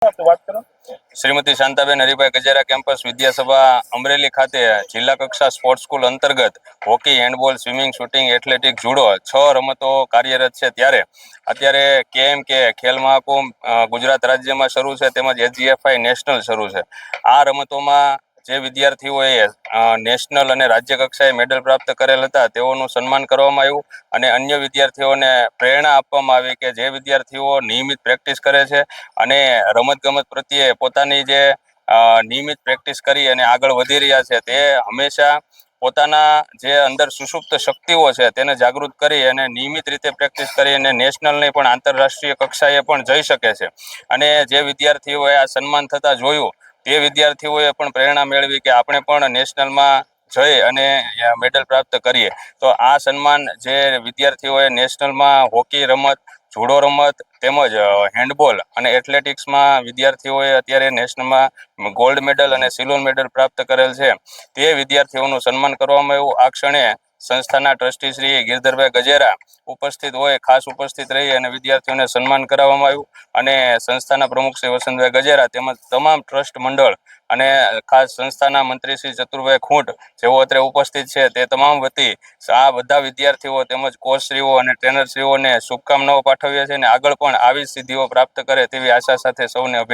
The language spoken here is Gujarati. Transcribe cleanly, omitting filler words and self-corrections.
વાત કરો। શ્રીમતી શાંતાબેન હરિભાઈ ગજેરા કેમ્પસ વિદ્યાસભા અમરેલી ખાતે જિલ્લા કક્ષા સ્પોર્ટ્સ સ્કૂલ અંતર્ગત hockey, handball, swimming, shooting, athletic, judo 6 રમતો કાર્યરત છે. ત્યારે અત્યારે કે ખેલ મહાકુંભ ગુજરાત રાજ્યમાં શરૂ છે, તેમજ એજીએફઆઈ નેશનલ શરૂ છે. આ રમતોમાં જે વિદ્યાર્થીઓએ નેશનલ અને રાજ્ય કક્ષાએ મેડલ પ્રાપ્ત કરેલ હતા તેઓનું સન્માન કરવામાં આવ્યું અને અન્ય વિદ્યાર્થીઓને પ્રેરણા આપવામાં આવી કે જે વિદ્યાર્થીઓ નિયમિત પ્રેક્ટિસ કરે છે અને રમતગમત પ્રત્યે પોતાની જે નિયમિત પ્રેક્ટિસ કરી અને આગળ વધી રહ્યા છે તે હંમેશા પોતાના જે અંદર સુષુપ્ત શક્તિઓ છે તેને જાગૃત કરી અને નિયમિત રીતે પ્રેક્ટિસ કરી અને નેશનલ નહીં પણ આંતરરાષ્ટ્રીય કક્ષાએ પણ જઈ શકે છે. અને જે વિદ્યાર્થીઓએ આ સન્માન થતા જોયું તે વિદ્યાર્થીઓએ પણ પ્રેરણા મેળવી કે આપણે પણ નેશનલમાં જઈ અને મેડલ પ્રાપ્ત કરીએ. તો આ સન્માન જે વિદ્યાર્થીઓએ નેશનલમાં હોકી રમત, જુડો રમત તેમજ હેન્ડબોલ અને એથ્લેટિક્સમાં વિદ્યાર્થીઓએ અત્યારે નેશનલમાં ગોલ્ડ મેડલ અને સિલ્વર મેડલ પ્રાપ્ત કરેલ છે. તે વિદ્યાર્થીઓનું સન્માન કરવામાં આવ્યું. આ ક્ષણે સંસ્થાના ટ્રસ્ટી શ્રી ગિરધરભાઈ ગજેરા ઉપસ્થિત હોય, ખાસ ઉપસ્થિત રહી અને વિદ્યાર્થીઓને સન્માન કરવામાં આવ્યું અને સંસ્થાના પ્રમુખ શ્રી વસંતભાઈ ગજેરા તેમજ તમામ ટ્રસ્ટ મંડળ અને ખાસ સંસ્થાના મંત્રી શ્રી ચતુરભાઈ ખૂંટ જેઓ અત્યારે ઉપસ્થિત છે તે તમામ વતી આ બધા વિદ્યાર્થીઓ તેમજ કોચશ્રીઓ અને ટ્રેનરશ્રીઓને શુભકામનાઓ પાઠવીએ છીએ અને આગળ પણ આવી સિદ્ધિઓ પ્રાપ્ત કરે તેવી આશા સાથે સૌને